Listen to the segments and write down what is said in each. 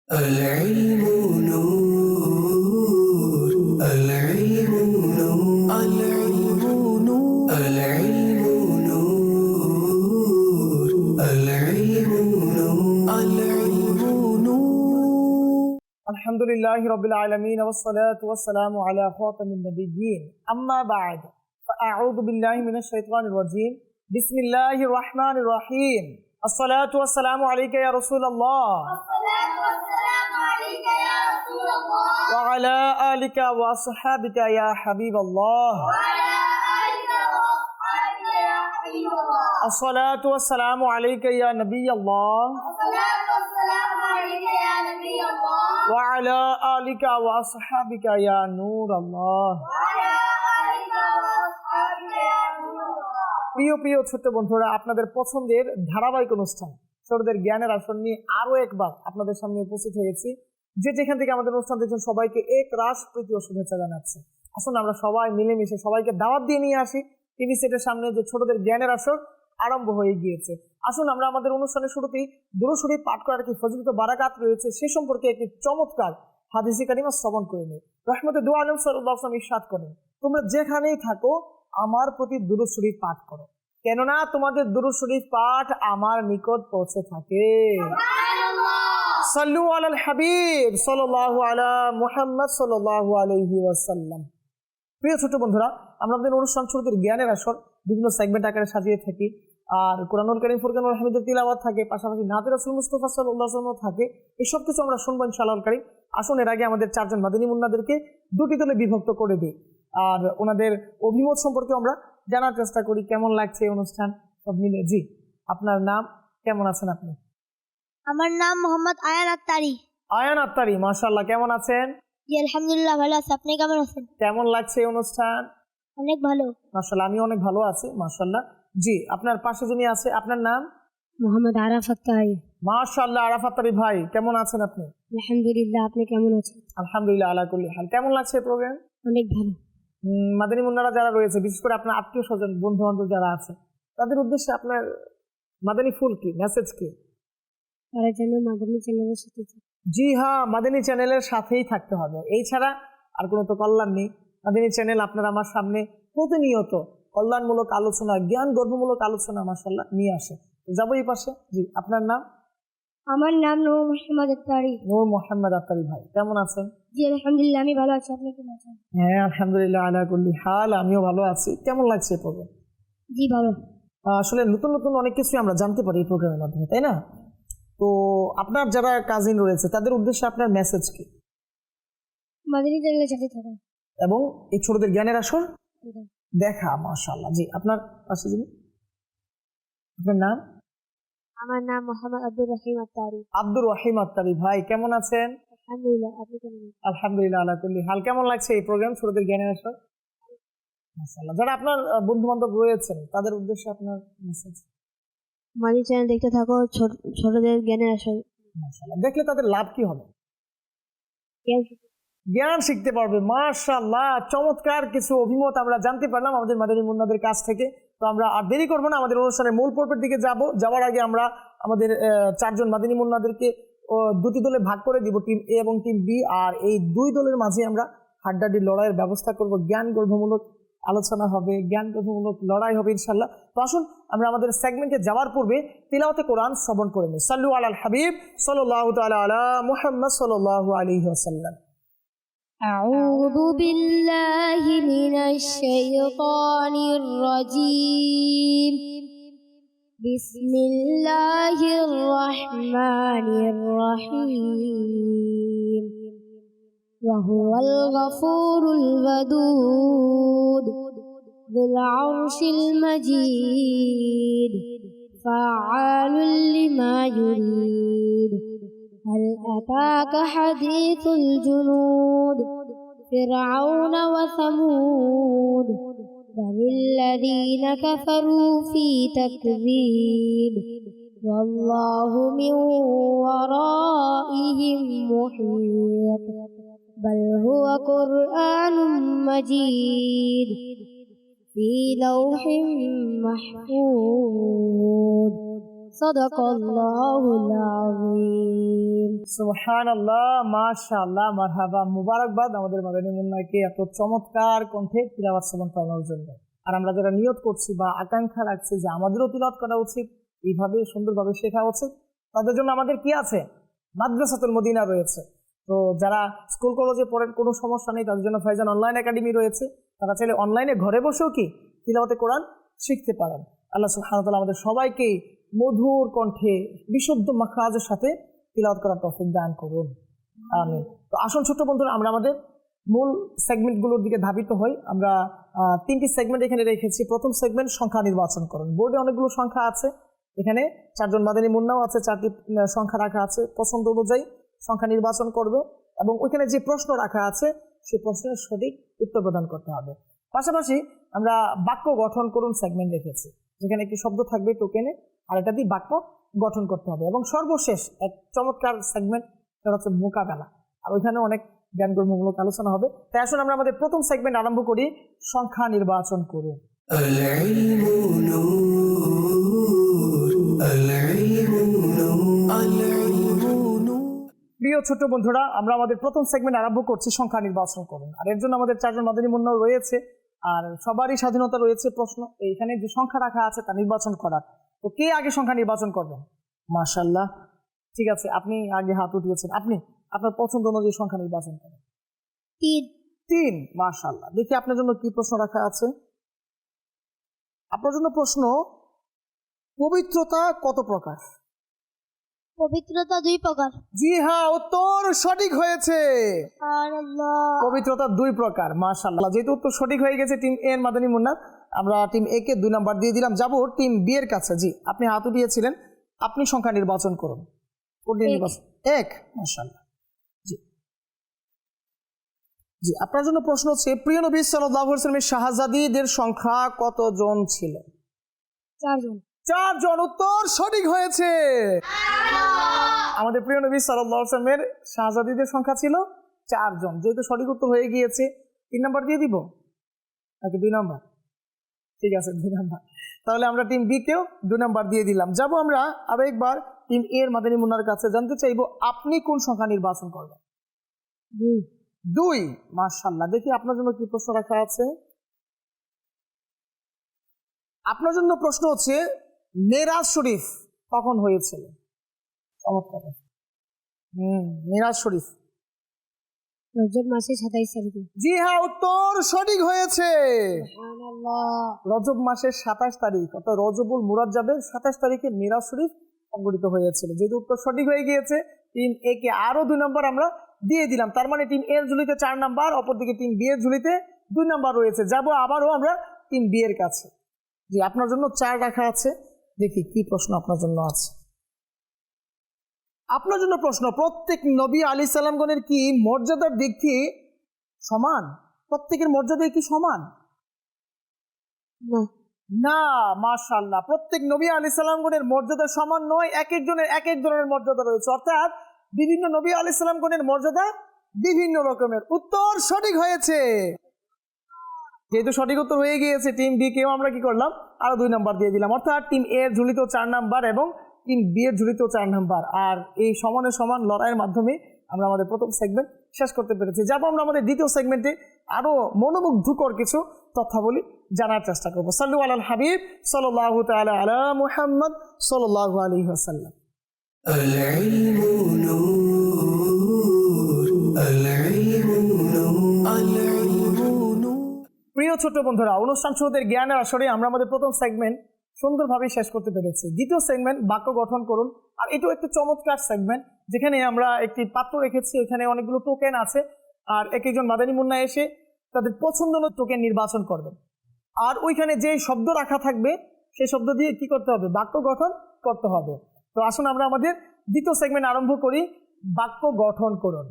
العلم نور العلم نور العلم نور العلم نور العلم نور العلم نور الحمد لله رب العالمين والصلاة والسلام على خاتم النبيين أما بعد فأعوذ بالله من الشيطان الرجيم بسم الله الرحمن الرحيم الصلاة والسلام عليك يا رسول الله وعلى آلك وصحابك يا حبيب الله الصلاة والسلام عليك يا نبي الله وعلى آلك وصحابك يا نور الله প্রিয় প্রিয় ছোট্ট বন্ধুরা, আপনাদের পছন্দের ধারাবাহিক অনুষ্ঠান ছোটদের জ্ঞানের আসন নিয়ে আরো একবার আপনাদের সামনে উপস্থিত হয়েছি। যেখান থেকে আমাদের অনুষ্ঠান দেখছেন সবাইকে এক রাশ প্রীতি ও শুভেচ্ছা জানাচ্ছি। আসুন আমরা সবাই মিলেমিশে সবাইকে দাওয়াত দিয়ে নিয়ে আসি টিভি সেটের সামনে যে ছোটদের জ্ঞানের আসর আরম্ভ হয়ে গিয়েছে। আসুন আমরা আমাদের অনুষ্ঠানের শুরুতেই দুরূদ শরীফ পাঠ করার কি ফজিলত বারাকাত রয়েছে সে সম্পর্কে একটি চমৎকার হাদিসে কারিমা শ্রবণ করে নিই। রহমতে দু আলম সাল্লাল্লাহু আলাইহি ওয়াসাল্লাম ইরশাদ করেন, তোমরা যেখানেই থাকো আমার প্রতি দুরূদ শরীফ পাঠ করো, কেননা তোমাদের দুরূদ শরীফ পাঠ আমার নিকট পৌঁছে থাকে। সাল্লু আলাল হাবিব সাল্লাল্লাহু আলা মুহাম্মদ সাল্লাল্লাহু আলাইহি ওয়াসাল্লাম। প্রিয় ছোট বন্ধুরা, আমরা আমাদের অনুষ্ঠান ছোটদের জ্ঞানের আসর বিভিন্ন সেগমেন্ট আকারে সাজিয়ে থাকি। আর কোরআনুল কারীম ফুরকানুল হামিদের তিলাওয়াত থাকে, পাশাপাশি নাতে রাসূল মুস্তাফা সাল্লাল্লাহু আলাইহি ওয়াসাল্লাম থাকে। এই সব কিছু আমরা শুনবো ইনশাআল্লাহ কারীম। আসুন এর আগে আমাদের চারজন মাদানী মুন্নাদেরকে দুটি দলে বিভক্ত করে দিই আর ওনাদের অভিমত সম্পর্কে আমরা জানার চেষ্টা করি কেমন লাগছে এই অনুষ্ঠান সব মিলে। জি, আপনার নাম, কেমন আছেন আপনি? আমার নাম মোহাম্মদ আয়ান আত্তারি। আয়ান আত্তারি, মাশাআল্লাহ, কেমন আছেন? জি আলহামদুলিল্লাহ ভালো আছি, আপনি কেমন আছেন? কেমন লাগছে এই অনুষ্ঠান? অনেক ভালো। মাশাআল্লাহ, আমি অনেক ভালো আছি মাশাআল্লাহ। জি, আপনার পাশে যিনি আছে আপনার নাম? মোহাম্মদ আরাফাত আত্তারি। মাশাআল্লাহ, আরাফাত আত্তারি ভাই, কেমন আছেন আপনি? আলহামদুলিল্লাহ, আপনি কেমন আছেন? আলহামদুলিল্লাহ আলা কুল্লি হাল। কেমন লাগছে প্রোগ্রাম? অনেক ভালো। মাদানী মুন্নারা যারা রয়েছে, বিশেষ করে আপনার আত্মীয় স্বজন বন্ধু বান্ধব যারা আছে, তাদের উদ্দেশ্যে আপনার মাদানী ফুল কি মেসেজ কি? তারা যেন মাদানী চ্যানেলের সাথে থাকে। জি হ্যাঁ, মাদানী চ্যানেলের সাথেই থাকতে হবে, এই ছাড়া আর কোনো তো কল্যাণ নেই। মাদানী চ্যানেল আপনার আমার সামনে প্রতিনিয়ত কল্যাণমূলক আলোচনা, জ্ঞান গর্ভমূলক আলোচনা মাশাআল্লাহ নিয়ে আসে। যাবো এই পাশে। জি, আপনার নাম? আমার নাম নূর মোহাম্মদ আত্তারি। নূর মোহাম্মদ আত্তারি ভাই, কেমন আছেন? জি আলহামদুলিল্লাহ, আমি ভালো আছি, আপনি কেমন আছেন? হ্যাঁ আলহামদুলিল্লাহ আলা কুল্লি হাল, আমিও ভালো আছি। কেমন লাগছে এই প্রোগ্রাম? জি ভালো। আসলে নতুন নতুন অনেক কিছু আমরা জানতে পারি এই প্রোগ্রামের মাধ্যমে, তাই না? তো আপনার যারা কাজিন রয়েছে তাদের উদ্দেশ্যে আপনার মেসেজ কি? মাদানী চ্যানেলের সাথে থাকা এবং এই ছোটদের জ্ঞানের আসর দেখা। মাশাআল্লাহ। জি, আপনার পাশে যিনি, আপনার নাম? আমার নাম মোহাম্মদ আব্দুর রহিম আত্তারি। আব্দুর রহিম আত্তারি ভাই, কেমন আছেন? আলহামদুলিল্লাহ, আপনি কেমন আছেন? আলহামদুলিল্লাহ আলা কুল্লি হাল। কেমন লাগছে এই প্রোগ্রাম ছোটদের জ্ঞানের আসর? মাশাআল্লাহ। যারা আপনার বন্ধু বান্ধব রয়েছেন তাদের উদ্দেশ্যে আপনার মেসেজ? মাদানী চ্যানেল দেখতে থাকো, ছোটদের জ্ঞানের আসর। মাশাআল্লাহ। দেখলে তাদের লাভ কি হবে? জ্ঞান শিখতে পারবে। মাশাআল্লাহ, চমৎকার কিছু অভিমত আমরা জানতে পারলাম আমাদের মাদানী মুন্নাদের কাছ থেকে। তো আমরা আর দেরি করবো না, আমাদের অনুষ্ঠানের মূল পর্বের দিকে যাওয়ার আগে আমরা আমাদের চারজন মাদানী মুন্নাদেরকে দুটি দলে ভাগ করে দিব, টিম এ এবং টিম বি। আর এই দুই দলের মাঝে আমরা হাড্ডাহাড্ডি লড়াইয়ের ব্যবস্থা করব, জ্ঞান গর্ভমূলক আলোচনা হবে, জ্ঞান গর্ভমূলক লড়াই হবে ইনশাআল্লাহ। তো আসুন আমরা আমাদের সেগমেন্টে যাওয়ার পূর্বে তিলাওয়াতে কোরআন শ্রবণ করে নিই। সাল্লু আলাল হাবিব সাল্লাল্লাহু তাআলা আলা মুহাম্মদ সাল্লাল্লাহু আলাইহি ওয়াসাল্লাম। أعوذ بالله من الشيطان الرجيم. بسم الله الرحمن الرحيم. وهو الغفور الودود ذو العرش المجيد فعال لما يريد. هل أتاك حديث الجنود فرعون وثمود بل الذين كفروا في تكذيب والله من ورائهم محيط. بل هو قرآن مجيد في لوح محفوظ. সাদাকাল্লাহুল আযীম। সুবহানাল্লাহ, মাশাআল্লাহ, মারহাবা, মুবারকবাদ আমাদের মাদানী মুন্নাকে এত চমৎকার কণ্ঠে তিলাওয়াত শ্রবণ করানোর জন্য। আর আমরা যারা নিয়ত করছি বা আকাঙ্ক্ষা রাখছি যে আমাদেরও তিলাওয়াত করা উচিত, এইভাবে সুন্দরভাবে শেখা উচিত, তাদের জন্য আমাদের কি আছে? মাদ্রাসাতুল মদিনা রয়েছে। তো যারা স্কুল কলেজে পড়েন কোনো সমস্যা নেই, তাদের জন্য ফাইজান অনলাইন একাডেমি রয়েছে। তারা চাইলে অনলাইনে ঘরে বসেও কি তিলাওয়াতে কোরআন শিখতে পারেন। আল্লাহ সুবহানাহু ওয়া তাআলা আমাদের সবাইকে মধুর কণ্ঠে বিশুদ্ধ মাখরাজের সাথে তিলাওয়াত করার তৌফিক দান করুন, আমিন। তো আসুন ছোট্ট বন্ধুরা, আমরা আমাদের মূল সেগমেন্টগুলোর দিকে ধাবিত হই। আমরা তিনটি সেগমেন্ট এখানে রেখেছি। প্রথম সেগমেন্ট সংখ্যা নির্বাচন করুন। বোর্ডে অনেকগুলো সংখ্যা আছে, এখানে 4 জন মাদানী মুন্নাও আছে, 4টি সংখ্যা রাখা আছে। পছন্দ অনুযায়ী সংখ্যা নির্বাচন করবে এবং ওইখানে যে প্রশ্ন রাখা আছে সেই প্রশ্নের সঠিক উত্তর প্রদান করতে হবে। পাশাপাশি আমরা বাক্য গঠন করুন সেগমেন্ট রেখেছি, যেখানে একটি শব্দ থাকবে টোকেনে, আর এটা দিয়ে বাক্য গঠন করতে হবে। এবং সর্বশেষ এক চমৎকার সেগমেন্ট, সেটা হচ্ছে মোকাবেলা, আর ওইখানে অনেক জ্ঞানগর্মমূলক আলোচনা হবে। তাই আসুন আমরা আমাদের প্রথম সেগমেন্ট আরম্ভ করি, সংখ্যা নির্বাচন করুন। العلم نور العلم نور العلم نور প্রিয় ছোট বন্ধুরা, আমরা আমাদের প্রথম সেগমেন্ট আরম্ভ করছি, সংখ্যা নির্বাচন করুন। আর এর জন্য আমাদের 4 জন মাদানী মুন্নাও রয়েছে, আর সবারই স্বাধীনতা রয়েছে প্রশ্ন এইখানে যে সংখ্যা রাখা আছে তা নির্বাচন করার। তো কে আগে সংখ্যা নির্বাচন করবেন? মাশাআল্লাহ, ঠিক আছে, আপনি আগে হাত উঠিয়েছেন। আপনি আপনার পছন্দ অনুযায়ী সংখ্যা নির্বাচন করেন। 3। মাশাআল্লাহ, দেখি আপনার জন্য কি প্রশ্ন রাখা আছে। আপনার জন্য প্রশ্ন, পবিত্রতা কত প্রকার? পবিত্রতা 2 প্রকার। জি হ্যাঁ, উত্তর সঠিক হয়েছে। সুবহানাল্লাহ। পবিত্রতা 2 প্রকার। মাশাআল্লাহ, যেহেতু উত্তর সঠিক হয়ে গেছে টিম এ এর মাদানী মুন্না, আমরা টিম এ কে 2 নাম্বার দিয়ে দিলাম। যাব টিম বি এর কাছে। জি, আপনি হাত উঠিয়েছিলেন, আপনি সংখ্যা নির্বাচন করুন। কোনটি নির্বাচন? 1। মাশাআল্লাহ, জি জি। আপনার জন্য প্রশ্ন হচ্ছে, প্রিয় নবী সাল্লাল্লাহু আলাইহি ওয়াসাল্লামের শাহজাদীদের সংখ্যা কতজন ছিল? 4 জন। 4 জন, উত্তর সঠিক হয়েছে। আমাদের প্রিয় নবী সাল্লাল্লাহু আলাইহি ওয়াসাল্লামের শাহজাদীদের সংখ্যা ছিল 4 জন। যেহেতু সঠিক উত্তর হয়ে গিয়েছে, 3 নাম্বার দিয়ে দিব নাকি 2 নাম্বার? ঠিক আছে, 2 নাম্বার। তাহলে আমরা টিম বি কেও 2 নাম্বার দিয়ে দিলাম। যাব আমরা আরো একবার টিম এ এর মাদানী মুন্নার কাছে, জানতে চাইবো আপনি কোন সংখ্যা নির্বাচন করবেন? 2। মাশাআল্লাহ, দেখি আপনার জন্য কি প্রশ্ন রাখা আছে। আপনার জন্য প্রশ্ন হচ্ছে, মেরাজ শরীফ কখন হয়েছিল? চমৎকার। মেরাজ শরীফ রজব মাসে 27 তারিখে। জি হ্যাঁ, উত্তর সঠিক হয়েছে। সুবহানাল্লাহ। রজব মাসের 27 তারিখ, অর্থাৎ রজবুল মুরাজ্জাবের 27 তারিখে মেরাজ শরীফ সংঘটিত হয়েছিল। যেহেতু উত্তর সঠিক হয়ে গিয়েছে, টিম এ কে আরো 2 নাম্বার আমরা দিয়ে দিলাম। তার মানে টিম এ এর ঝুলিতে 4 নাম্বার, অপরদিকে টিম বি এর ঝুলিতে 2 নাম্বার রয়েছে। যাব আবারও আমরা টিম বি এর কাছে। জি, আপনার জন্য 4 রাখা আছে, দেখি কি প্রশ্ন আপনার জন্য আছে। আপনার জন্য প্রশ্ন, প্রত্যেক নবী আলাইহিস সালামগণের কি মর্যাদার দিক থেকে সমান? প্রত্যেকের মর্যাদা কি সমান? না। না। মাশাআল্লাহ, প্রত্যেক নবী আলাইহিস সালামগণের মর্যাদা সমান নয়, এক একজনের এক এক ধরনের মর্যাদা রয়েছে, অর্থাৎ বিভিন্ন নবী আলাইহিস সালামগণের মর্যাদা বিভিন্ন রকমের। উত্তর সঠিক হয়েছে। যেহেতু সঠিক উত্তর হয়ে গিয়েছে, টিম বি কেও আমরা কি করলাম, আরো 2 নাম্বার দিয়ে দিলাম, অর্থাৎ টিম এ এর ঝুলিতেও 4 নাম্বার এবং টিম বি এর ঝুলিতেও 4 নাম্বার। আর এই সমানে সমান লড়াইয়ের মাধ্যমে আমরা আমাদের প্রথম সেগমেন্ট শেষ করতে পেরেছি। যাব আমরা আমাদের দ্বিতীয় সেগমেন্টে আরো মনোমুগ্ধকর কিছু তথ্যাবলী জানার চেষ্টা করবো। সাল্লু আলাল হাবিব সাল্লাল্লাহু তাআলা আলা মুহাম্মদ সাল্লাল্লাহু আলাইহি ওয়াসাল্লাম। العلم نور العلم نور العلم نور প্রিয় ছোট বন্ধুরা, অনুষ্ঠান শুরুতে জ্ঞানের আসরে আমরা আমাদের প্রথম সেগমেন্ট সুন্দরভাবে শেষ করতে পেরেছি। দ্বিতীয় সেগমেন্ট বাক্য গঠন করুন। আর এটাও একটি চমৎকার সেগমেন্ট, যেখানে আমরা একটি পাত্র রেখেছি, এখানে অনেকগুলো টোকেন আছে, আর এক একজন মাদানী মুন্না এসে তাদের পছন্দ মতো টোকেন নির্বাচন করবেন। আর ওইখানে যে শব্দ রাখা থাকবে সেই শব্দ দিয়ে কি করতে হবে? বাক্য গঠন করতে হবে। তো আসুন আমরা আমাদের দ্বিতীয় সেগমেন্ট আরম্ভ করি, বাক্য গঠন করুন।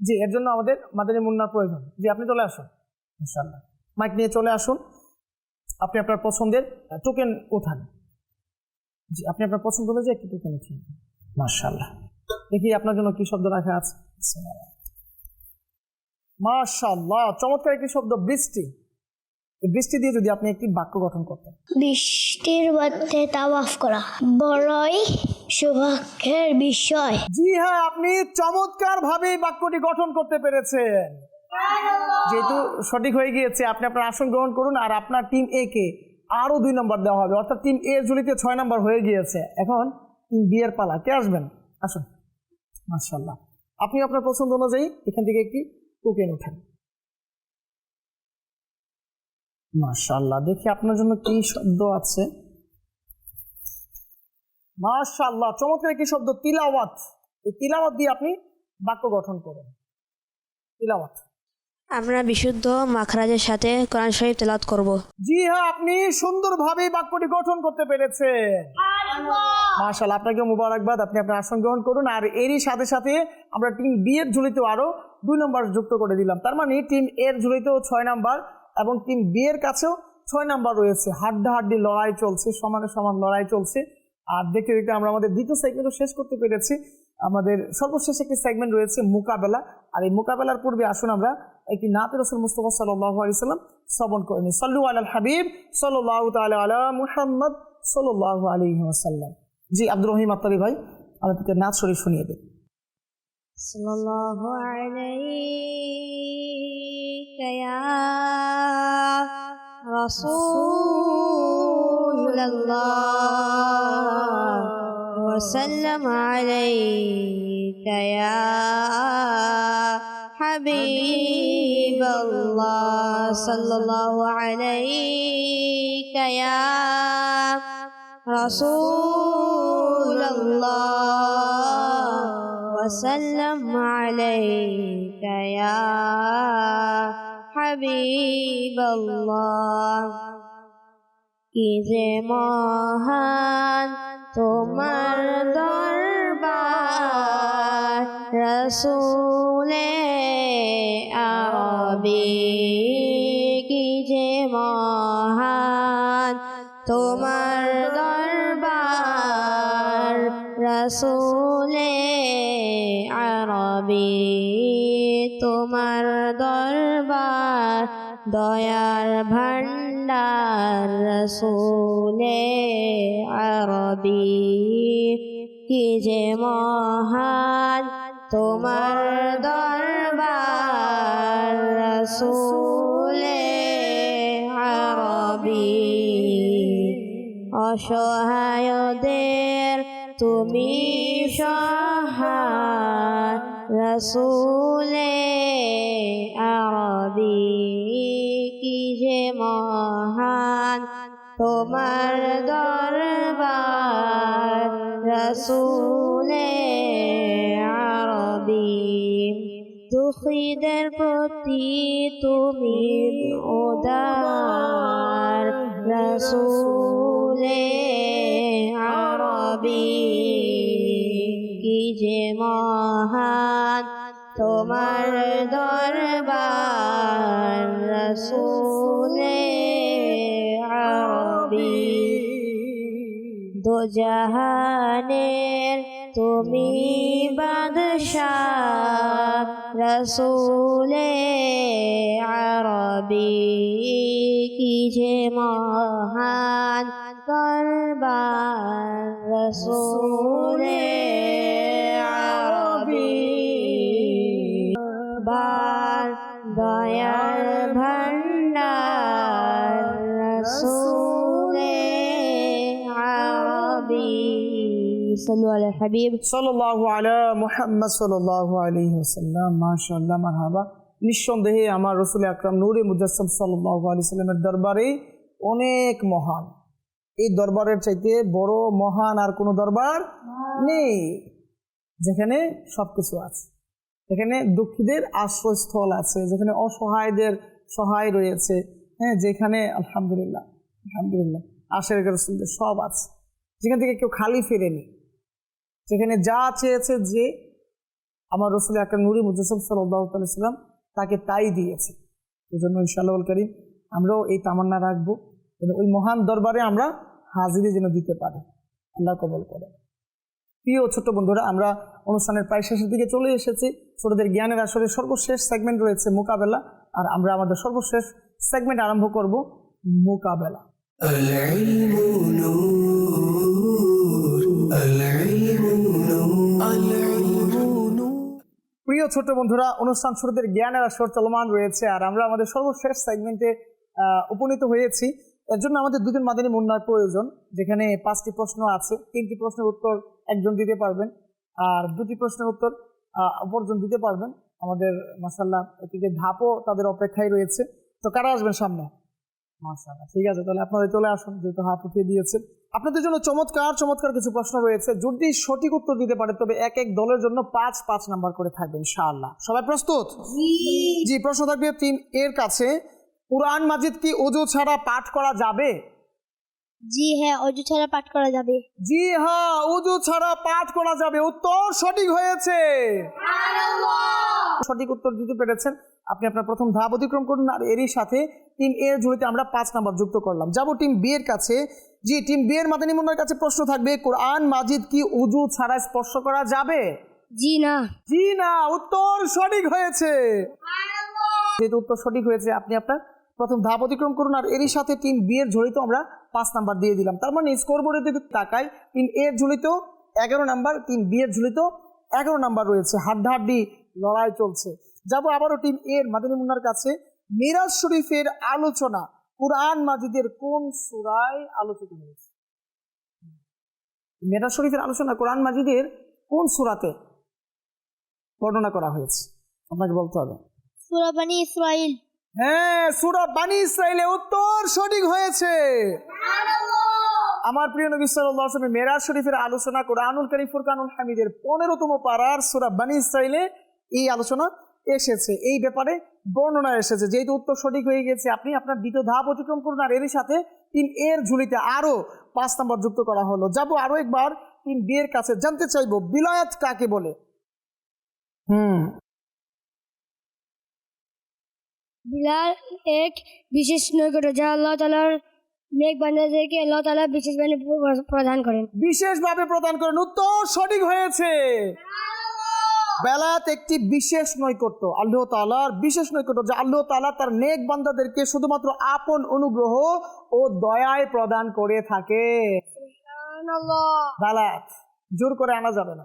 জি, এর জন্য আমাদের মাদানী মুন্নার প্রয়োজন। জি, আপনি চলে আসুন, ইনশাআল্লাহ মাইক নিয়ে চলে আসুন। আপনি আপনার পছন্দের টোকেন উঠান। জি, আপনি আপনার পছন্দ অনুযায়ী একটি টোকেন উঠান। মাশাআল্লাহ, দেখি আপনার জন্য কি শব্দ রাখা আছে। মাশাআল্লাহ, চমৎকার একটি শব্দ, বৃষ্টি। এই বৃষ্টি দিয়ে যদি আপনি একটি বাক্য গঠন করতেন। বৃষ্টির মধ্যে তাওয়াফ করা বড়ই সৌভাগ্যের বিষয়। জি হ্যাঁ, আপনি চমৎকার ভাবে বাক্যটি গঠন করতে পেরেছেন। যেহেতু সঠিক হয়ে গিয়েছে, আপনি আপনার আসন গ্রহণ করুন। আর আপনার টিম এ কে আরো 2 নম্বর দেওয়া হবে, অর্থাৎ টিম এর ঝুলিতে 6 নম্বর হয়ে গিয়েছে। এখন টিম বি এর পালা। কে আসবেন? আসুন। মাশাআল্লাহ, আপনি আপনার পছন্দ অনুযায়ী এখান থেকে একটি টোকেন উঠান। মাশাআল্লাহ, দেখি আপনার জন্য কি শব্দ আছে। মাশাআল্লাহ, চমৎকার একটি শব্দ, তিলাওয়াত। এই তিলাওয়াত দিয়ে আপনি বাক্য গঠন করুন। তিলাওয়াত। আমরা বিশুদ্ধ মাখরাজের সাথে কোরআন শরীফ তেলাওয়াত করব। জি হ্যাঁ, আপনি সুন্দরভাবে বাক্যটি গঠন করতে পেরেছেন। মাশাআল্লাহ, আপনাকে মুবারকবাদ। আপনি আপনার আসন গ্রহণ করুন। আর এরই সাথে সাথে আমরা টিম বি এর ঝুলিতেও আরো 2 নম্বর যুক্ত করে দিলাম। তার মানে টিম এর ঝুলিতেও 6 নম্বর এবং টিম বি এর কাছেও 6 নম্বর রয়েছে। হাড্ডাহাড্ডি লড়াই চলছে, সমানে সমান লড়াই চলছে। আর দেখতে দেখতে আমরা আমাদের দ্বিতীয় সেগমেন্টও শেষ করতে পেরেছি। আমাদের সর্বশেষ একটি সেগমেন্ট রয়েছে মোকাবেলা। আর এই মোকাবেলার পূর্বে আসুন আমরা একটি নাতে রাসূল মুস্তাফা সাল্লাল্লাহু আলাইহি ওয়াসাল্লাম শ্রবণ করে নিই। সাল্লু আলাল হাবিব সাল্লাল্লাহু তাআলা আলা মুহাম্মদ সাল্লাল্লাহু আলাইহি ওয়াসাল্লাম। জি আব্দুর রহিম আত্তারি ভাই, আমাদেরকে নাত শরীফ শুনিয়ে দেন। সাল্লাল্লাহু আলাইকা ইয়া রাসূলুল্লাহ ওয়া সাল্লাম আলাইকা ইয়া হাবিবাল্লাহ সাল্লাল্লাহু আলাইকা ইয়া রাসূলুল্লাহ وسلم عليك يا حبيب الله কি যে মহান তোমার দরবার রাসূলে আরবি কি যে মহান তোমার দরবার রাসূলে আরবি তোমার দরবার দয়ার ভান্ডার রাসূলে আরবি কি যে মহান তোমার দরবার রাসূলে আরবি অসহায়দের তুমি সহায় রাসূলে আরবি কি যে মহান তোমার দরবার রাসূলে আরবি দুঃখীদের প্রতি তুমি উদার রাসূলে আরবি কি যে মহান তোমার দরবার রাসূলে আরবি দোজাহানের তুমি বাদশাহ রাসূলে আরবি কি যে মহান দরবার রাসূলে আরবি বার দয়ার ভান্ডার রাসূলে আরবি সাল্লু আলা হাবিব সাল্লাল্লাহু আলা মুহাম্মদ সাল্লাল্লাহু আলাইহি ওয়াসাল্লাম। মাশাআল্লাহ, মারহাবা। নিঃসন্দেহে আমার রাসূল আকরাম নূরে মুজাসসাম সাল্লাল্লাহু আলাইহি ওয়াসাল্লামের দরবারে অনেক মহান। এই দরবারের চাইতে বড় মহান আর কোনো দরবার নেই, যেখানে সবকিছু আছে, যেখানে দুঃখীদের আশ্রয়স্থল আছে, যেখানে অসহায়দের সহায় রয়েছে, হ্যাঁ, যেখানে আলহামদুলিল্লাহ আলহামদুলিল্লাহ আশিক রাসূলদের সব আছে, যেখান থেকে কেউ খালি ফেরেনি, যেখানে যা চেয়েছে যে আমার রাসূল আকরাম নূরে মুজাসসাম সাল্লাল্লাহু আলাইহি ওয়াসাল্লাম তাকে তাই দিয়েছে। এই জন্য ইনশাআল্লাহ কারীম আমরাও এই তামান্না রাখবো যেন ওই মহান দরবারে আমরা হাজিরি যেন দিতে পারি। আল্লাহ কবুল করে। প্রিয় ছোট্ট বন্ধুরা, আমরা অনুষ্ঠানের প্রায় শেষের দিকে চলে এসেছি। ছোটদের জ্ঞানের আসরে সর্বশেষ সেগমেন্ট রয়েছে মোকাবেলা। আর আমরা আমাদের সর্বশেষ সেগমেন্ট আরম্ভ করব, মোকাবেলা। العلم نور العلم نور العلم نور প্রিয় ছোট বন্ধুরা, অনুষ্ঠান শুরুদের জ্ঞানের আসর চলমান রয়েছে, আর আমরা আমাদের সর্বশেষ সেগমেন্টে উপনীত হয়েছি। এর জন্য আমাদের দুজন মাদানী মুন্নার প্রয়োজন, যেখানে 5টি প্রশ্ন আছে। 3টি প্রশ্নের উত্তর একজন দিতে পারবেন, আর 2টি প্রশ্নের উত্তর অপরজন দিতে পারবেন। আমাদের মাশাআল্লাহ এদিকে ধাপও তাদের অপেক্ষায় রয়েছে। তো কারা আসবেন সামনে? মাশাআল্লাহ, ঠিক আছে, তাহলে আপনারা চলে আসুন, যেহেতু হাত উঠিয়ে দিয়েছেন। আপনাদের জন্য চমৎকার কিছু প্রশ্ন রয়েছে। যদি সঠিক উত্তর দিতে পারে তবে এক এক দলের জন্য 5 নাম্বার করে থাকবে ইনশাআল্লাহ। সবাই প্রস্তুত? জি, প্রশ্ন থাকবে টিম এর কাছে, কুরআন মাজিদ কি ওযু ছাড়া পাঠ করা যাবে? জি হ্যাঁ, অজু ছাড়া পাঠ করা যাবে। জি হ্যাঁ, ওযু ছাড়া পাঠ করা যাবে। উত্তর সঠিক হয়েছে। সঠিক উত্তর দিতে পেরেছেন আপনি। আপনার প্রথম ধাপ অতিক্রম করুন, আর এরই সাথে টিম এর ঝুড়িতে আমরা 5 নাম্বার যুক্ত করলাম। যাব টিম বি এর কাছে। জি, টিম বি এর মাদানী মুন্নার কাছে প্রশ্ন থাকবে, কোরআন মাজিদ কি ওযু ছাড়া স্পর্শ করা যাবে? জি না। জি না, উত্তর সঠিক হয়েছে। যেহেতু উত্তর সঠিক হয়েছে, আপনি আপনার প্রথম ধাপ অতিক্রম করুন, আর এরই সাথে টিম বি এর ঝুড়িতে আমরা 5 নাম্বার দিয়ে দিলাম। তার মানে স্কোরবোর্ডে যদি তাকাই, টিম এ এর ঝুড়িতেও 11 নাম্বার, টিম বি এর ঝুড়িতেও 11 নাম্বার রয়েছে। হাড্ডাহাড্ডি লড়াই চলছে। যাব আবারও টিম এ এর মাদানী মুন্নার কাছে। মিরাজ শরীফের আলোচনা কুরআন মাজিদের কোন সূরায় আলোচিত হয়েছে? মিরাজ শরীফের আলোচনা কুরআন মাজিদের কোন সূরাতে বর্ণনা করা হয়েছে? আপনাকে বলতে হবে। সূরা বনী ইসরাঈল। হ্যাঁ, সূরা বনী ইসরাঈলে। উত্তর সঠিক হয়েছে। আমার প্রিয় নবী সাল্লাল্লাহু আলাইহি ওয়াসাল্লাম মিরাজ শরীফের আলোচনা কুরআনুল কারীম ফুরকানুল হামিদের 15তম পারার সূরা বনী ইসরাঈলে এই আলোচনা এসেছে, এই ব্যাপারে বর্ণনা এসেছে। যেহেতু উত্তর সঠিক হয়ে গেছে, আপনি আপনার দ্বিতীয় ধাপ অতিক্রম করুন, আর এর সাথে টিম এর ঝুলিতে আরো 5 নাম্বার যুক্ত করা হলো। যাব আরো একবার টিম বি এর কাছে, জানতে চাইবো বিলায়াত কাকে বলে? বিলাল এক বিশেষ নৈকট্য, যা আল্লাহ তাআলার নেক বান্দাদেরকে আল্লাহ তাআলা বিশেষভাবে প্রদান করেন। বিশেষভাবে প্রদান করেন। উত্তর সঠিক হয়েছে। বেলাত একটি বিশেষ নৈকট্য, আল্লাহ তাআলার বিশেষ নৈকট্য, যা আল্লাহ তাআলা তার নেক বান্দাদেরকে শুধুমাত্র আপন অনুগ্রহ ও দয়ায় প্রদান করে থাকে। বেলাত জোর করে আনা যাবে না,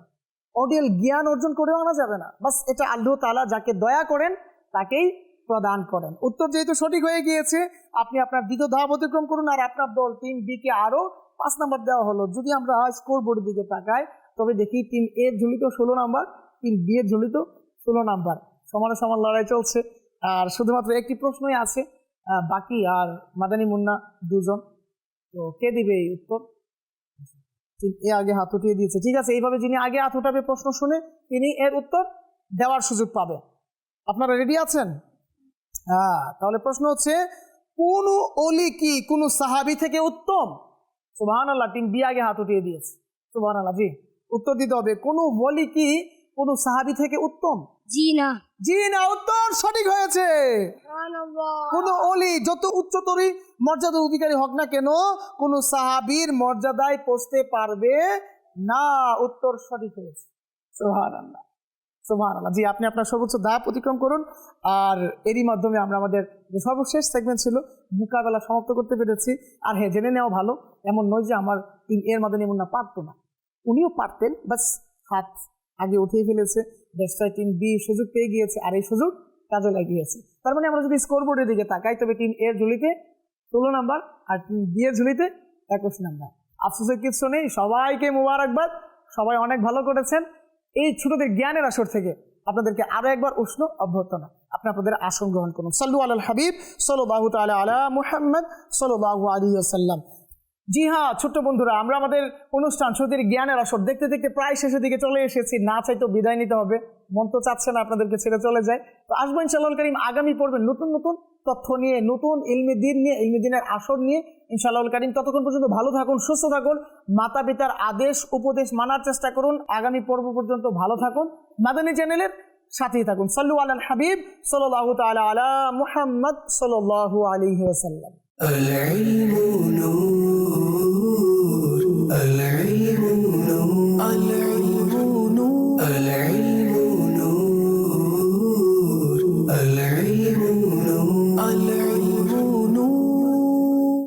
অডিয়েল জ্ঞান অর্জন করেও আনা যাবে না। বাস এটা আল্লাহ তাআলা যাকে দয়া করেন তাকেই প্রদান করেন। উত্তর যেহেতু সঠিক হয়ে গিয়েছে, আপনি আপনার দ্বিতীয় ধাপ অতিক্রম করুন, আর আপনার দল টিম বি কে আরো 5 নাম্বার দেওয়া হলো। যদি আমরা স্কোর বোর্ডের দিকে তাকাই, তবে দেখি টিম এ এর ঝুলিতেও 16 নাম্বার, টিম বি এর ঝুলিতেও 16 নাম্বার। সমানে সমান লড়াই চলছে, আর শুধুমাত্র একটি প্রশ্নই আছে বাকি, আর মাদানী মুন্না 2 জন। তো কে দিবে এই উত্তর? এ আগে হাত উঠিয়ে দিয়েছে। ঠিক আছে, এইভাবে যিনি আগে হাত উঠাবে প্রশ্ন শুনে তিনি এর উত্তর দেওয়ার সুযোগ পাবে। আপনারা রেডি আছেন? হ্যাঁ, তাহলে প্রশ্ন হচ্ছে, কোন ওলি কি কোন সাহাবী থেকে উত্তম? সুবহানাল্লাহ, টিম বি আগে হাত উঠিয়ে দিয়েছে। সুবহানাল্লাহ, জি, উত্তর দিতে হবে, কোন ওলি কি কোন সাহাবী থেকে উত্তম? জি না। জি না, উত্তর সঠিক হয়েছে। কোন ওলি যত উচ্চতরই মর্যাদার অধিকারী হোক না কেন, কোন সাহাবীর মর্যাদায় পৌঁছতে পারবে না। উত্তর সঠিক হয়েছে। সুবহানাল্লাহ, সুবহানাল্লাহ। জি, আপনি আপনার সর্বোচ্চ ধাপ অতিক্রম করুন, আর এরই মাধ্যমে আমরা আমাদের যে সর্বশেষ সেগমেন্ট ছিল মোকাবেলা সমাপ্ত করতে পেরেছি। আর হ্যাঁ, জেনে নেওয়া ভালো, এমন নয় যে আমার টিম এর মাদানী মুন্না পারতো না, উনিও পারতেন, বাস হাত আগে উঠিয়ে ফেলেছে। দেশটায় টিম বি সুযোগ পেয়ে গিয়েছে, আর এই সুযোগ কাজে লাগিয়েছে। তার মানে আমরা যদি স্কোরবোর্ডের দিকে তাকাই, তবে টিম এর ঝুলিতে 16 নাম্বার, আর টিম বি এর ঝুলিতে 21 নাম্বার। আফসোসের কিছু নেই, সবাইকে মুবারকবাদ, সবাই অনেক ভালো করেছেন। এই ছোটদের জ্ঞানের আসর থেকে আপনাদেরকে আরো একবার উষ্ণ অভ্যর্থনা। আপনি আপনাদের আসন গ্রহণ করুন। সাল্লু আলাল হাবিব সাল্লাল্লাহু তাআলা আলা মুহাম্মদ সাল্লাল্লাহু আলাইহি ওয়াসাল্লাম। জি হ্যাঁ, ছোট্ট বন্ধুরা, আমরা আমাদের অনুষ্ঠান ছোটদের জ্ঞানের আসর দেখতে দেখতে প্রায় শেষের দিকে চলে এসেছি। না চাইতেও বিদায় নিতে হবে, মন তো চাচ্ছে না আপনাদেরকে ছেড়ে চলে যায়। তো আসবো ইনশাআল্লাহুল কারীম আগামী পর্বে নতুন নতুন তথ্য নিয়ে, নতুন ইলমি দ্বীন নিয়ে, ইলমি দ্বীনের আসর নিয়ে ইনশাআল্লাহুল কারীম। ততক্ষণ পর্যন্ত ভালো থাকুন, সুস্থ থাকুন, মাতা পিতার আদেশ উপদেশ মানার চেষ্টা করুন। আগামী পর্ব পর্যন্ত ভালো থাকুন, মাদানী চ্যানেলের সাথেই থাকুন। সাল্লু আলাল হাবিব সাল্লাল্লাহু তাআলা আলা মুহাম্মদ সাল্লাল্লাহু আলাইহি ওয়াসাল্লাম। العلم نور